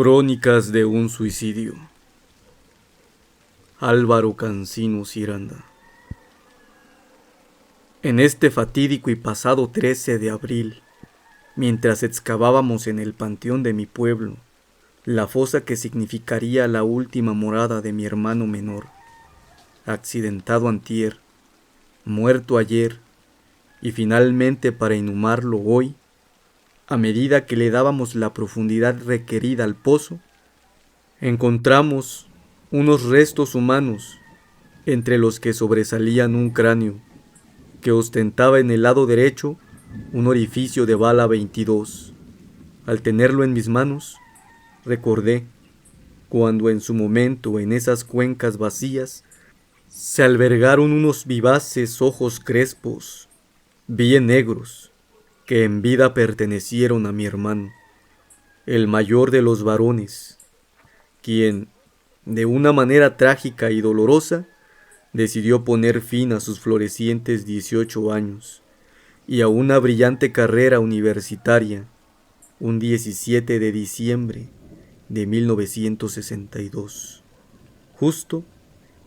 Crónicas de un suicidio. Álvaro Cancinos Miranda. En este fatídico y pasado 13 de abril, mientras excavábamos en el panteón de mi pueblo la fosa que significaría la última morada de mi hermano menor, accidentado antier, muerto ayer, y finalmente para inhumarlo hoy, a medida que le dábamos la profundidad requerida al pozo, encontramos unos restos humanos, entre los que sobresalían un cráneo, que ostentaba en el lado derecho un orificio de bala 22. Al tenerlo en mis manos, recordé cuando en su momento en esas cuencas vacías se albergaron unos vivaces ojos crespos, bien negros, que en vida pertenecieron a mi hermano, el mayor de los varones, quien, de una manera trágica y dolorosa, decidió poner fin a sus florecientes 18 años y a una brillante carrera universitaria, un 17 de diciembre de 1962, justo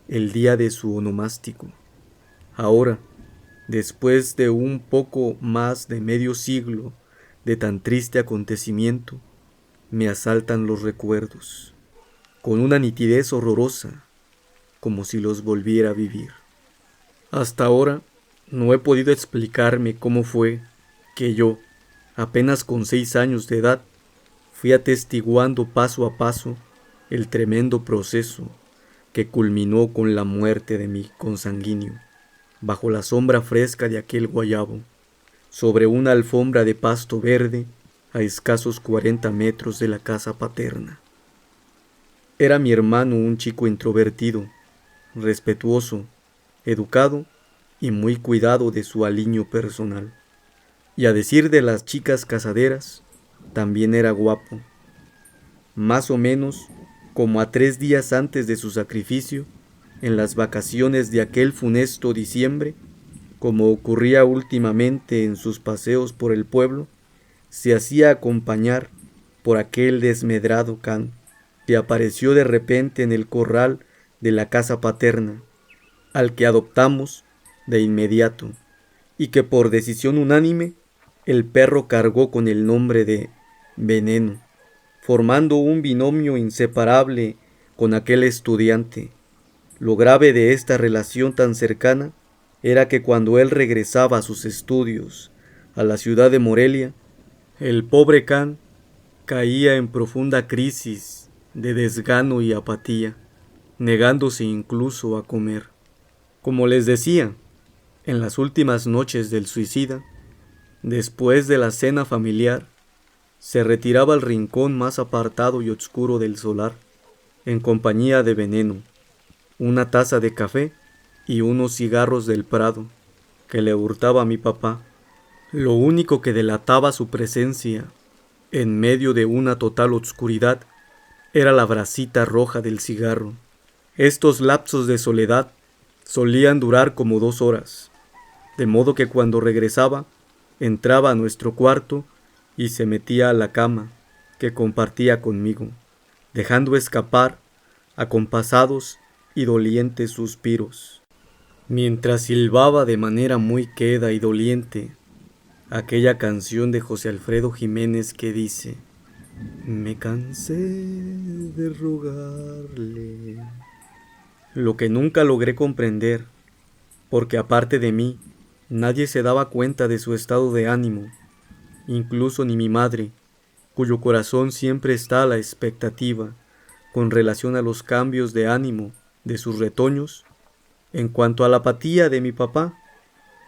el día de su onomástico. Ahora, después de un poco más de medio siglo de tan triste acontecimiento, me asaltan los recuerdos, con una nitidez horrorosa, como si los volviera a vivir. Hasta ahora no he podido explicarme cómo fue que yo, apenas con 6 años de edad, fui atestiguando paso a paso el tremendo proceso que culminó con la muerte de mi consanguíneo, bajo la sombra fresca de aquel guayabo, sobre una alfombra de pasto verde a escasos 40 metros de la casa paterna. Era mi hermano un chico introvertido, respetuoso, educado y muy cuidado de su aliño personal. Y a decir de las chicas casaderas, también era guapo. Más o menos como a 3 días antes de su sacrificio, en las vacaciones de aquel funesto diciembre, como ocurría últimamente en sus paseos por el pueblo, se hacía acompañar por aquel desmedrado can que apareció de repente en el corral de la casa paterna, al que adoptamos de inmediato, y que por decisión unánime el perro cargó con el nombre de Veneno, formando un binomio inseparable con aquel estudiante. Lo grave de esta relación tan cercana era que cuando él regresaba a sus estudios a la ciudad de Morelia, el pobre can caía en profunda crisis de desgano y apatía, negándose incluso a comer. Como les decía, en las últimas noches del suicida, después de la cena familiar, se retiraba al rincón más apartado y oscuro del solar, en compañía de Veneno, una taza de café y unos cigarros del Prado que le hurtaba a mi papá. Lo único que delataba su presencia en medio de una total oscuridad era la brasita roja del cigarro. Estos lapsos de soledad solían durar como 2 horas, de modo que cuando regresaba, entraba a nuestro cuarto y se metía a la cama que compartía conmigo, dejando escapar acompasados y dolientes suspiros, mientras silbaba de manera muy queda y doliente aquella canción de José Alfredo Jiménez que dice: me cansé de rogarle. Lo que nunca logré comprender, porque aparte de mí, nadie se daba cuenta de su estado de ánimo, incluso ni mi madre, cuyo corazón siempre está a la expectativa con relación a los cambios de ánimo de sus retoños. En cuanto a la apatía de mi papá,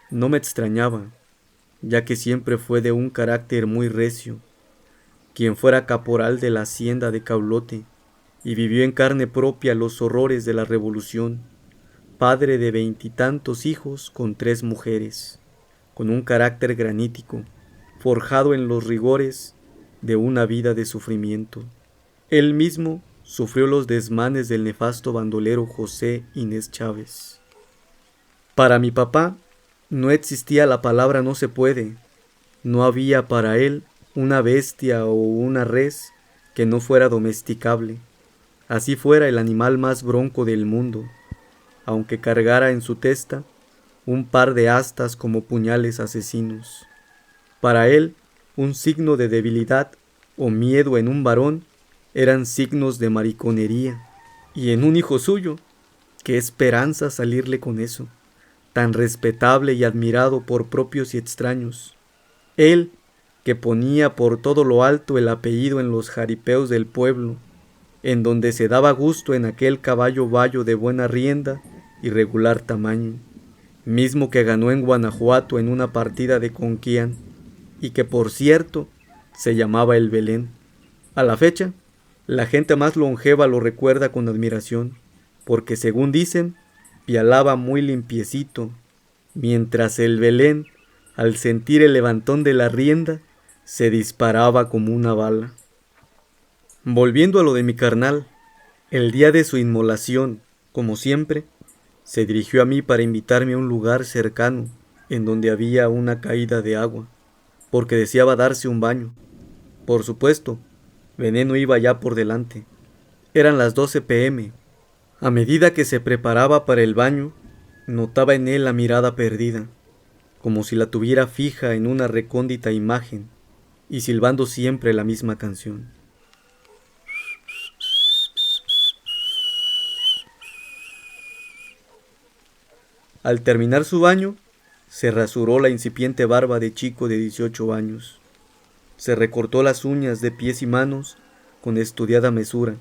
no me extrañaba, ya que siempre fue de un carácter muy recio, quien fuera caporal de la hacienda de Caulote y vivió en carne propia los horrores de la revolución, padre de 20 y tantos hijos con 3 mujeres, con un carácter granítico, forjado en los rigores de una vida de sufrimiento. Él mismo sufrió los desmanes del nefasto bandolero José Inés Chávez. Para mi papá no existía la palabra no se puede. No había para él una bestia o una res que no fuera domesticable, así fuera el animal más bronco del mundo, aunque cargara en su testa un par de astas como puñales asesinos. Para él, un signo de debilidad o miedo en un varón eran signos de mariconería, y en un hijo suyo, qué esperanza salirle con eso, tan respetable y admirado por propios y extraños. Él, que ponía por todo lo alto el apellido en los jaripeos del pueblo, en donde se daba gusto en aquel caballo bayo de buena rienda y regular tamaño, mismo que ganó en Guanajuato en una partida de Conquian, y que por cierto se llamaba el Belén. A la fecha, la gente más longeva lo recuerda con admiración, porque según dicen, pialaba muy limpiecito, mientras el Belén, al sentir el levantón de la rienda, se disparaba como una bala. Volviendo a lo de mi carnal, el día de su inmolación, como siempre, se dirigió a mí para invitarme a un lugar cercano, en donde había una caída de agua, porque deseaba darse un baño. Por supuesto, Veneno iba ya por delante. Eran las 12 p.m. A medida que se preparaba para el baño, notaba en él la mirada perdida, como si la tuviera fija en una recóndita imagen, y silbando siempre la misma canción. Al terminar su baño, se rasuró la incipiente barba de chico de 18 años. Se recortó las uñas de pies y manos con estudiada mesura.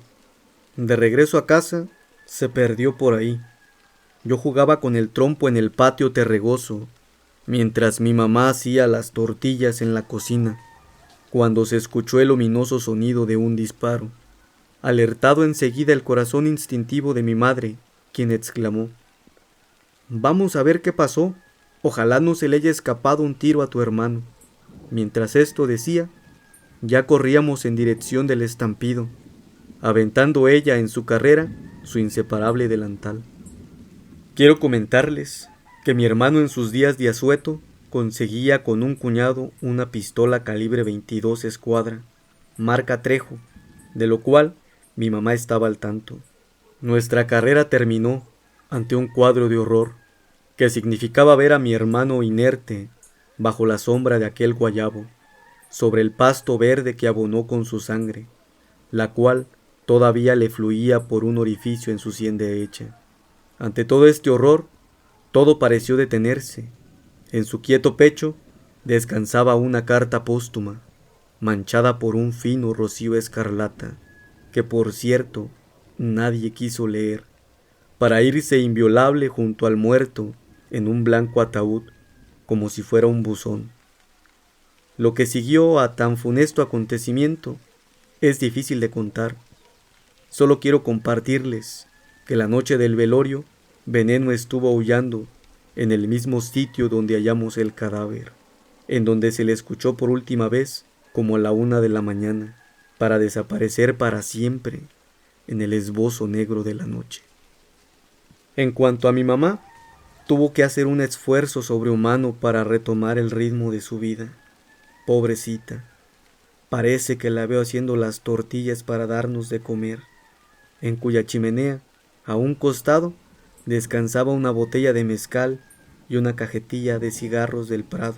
De regreso a casa, se perdió por ahí. Yo jugaba con el trompo en el patio terregoso, mientras mi mamá hacía las tortillas en la cocina, cuando se escuchó el ominoso sonido de un disparo. Alertado enseguida el corazón instintivo de mi madre, quien exclamó: «Vamos a ver qué pasó. Ojalá no se le haya escapado un tiro a tu hermano». Mientras esto decía, ya corríamos en dirección del estampido, aventando ella en su carrera su inseparable delantal. Quiero comentarles que mi hermano en sus días de asueto conseguía con un cuñado una pistola calibre 22 escuadra, marca Trejo, de lo cual mi mamá estaba al tanto. Nuestra carrera terminó ante un cuadro de horror que significaba ver a mi hermano inerte bajo la sombra de aquel guayabo, sobre el pasto verde que abonó con su sangre, la cual todavía le fluía por un orificio en su sien derecha. Ante todo este horror, todo pareció detenerse. En su quieto pecho descansaba una carta póstuma, manchada por un fino rocío escarlata, que por cierto nadie quiso leer, para irse inviolable junto al muerto en un blanco ataúd, como si fuera un buzón. Lo que siguió a tan funesto acontecimiento es difícil de contar. Solo quiero compartirles que la noche del velorio, Veneno estuvo aullando en el mismo sitio donde hallamos el cadáver, en donde se le escuchó por última vez como a la 1 de la mañana, para desaparecer para siempre en el esbozo negro de la noche. En cuanto a mi mamá, tuvo que hacer un esfuerzo sobrehumano para retomar el ritmo de su vida. Pobrecita, parece que la veo haciendo las tortillas para darnos de comer, en cuya chimenea, a un costado, descansaba una botella de mezcal y una cajetilla de cigarros del Prado,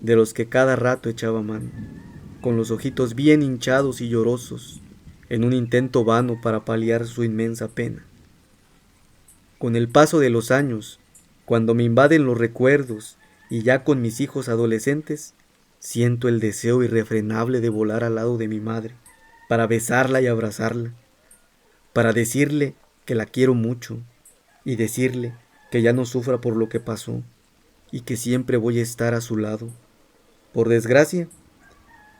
de los que cada rato echaba mano, con los ojitos bien hinchados y llorosos, en un intento vano para paliar su inmensa pena. Con el paso de los años, cuando me invaden los recuerdos y ya con mis hijos adolescentes, siento el deseo irrefrenable de volar al lado de mi madre, para besarla y abrazarla, para decirle que la quiero mucho y decirle que ya no sufra por lo que pasó y que siempre voy a estar a su lado. Por desgracia,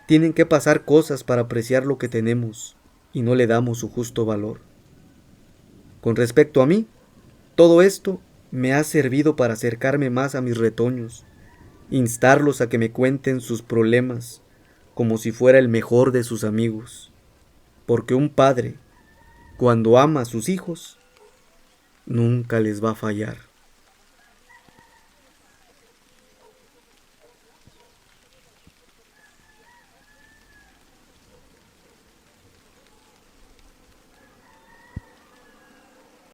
tienen que pasar cosas para apreciar lo que tenemos y no le damos su justo valor. Con respecto a mí, todo esto me ha servido para acercarme más a mis retoños, instarlos a que me cuenten sus problemas como si fuera el mejor de sus amigos, porque un padre, cuando ama a sus hijos, nunca les va a fallar.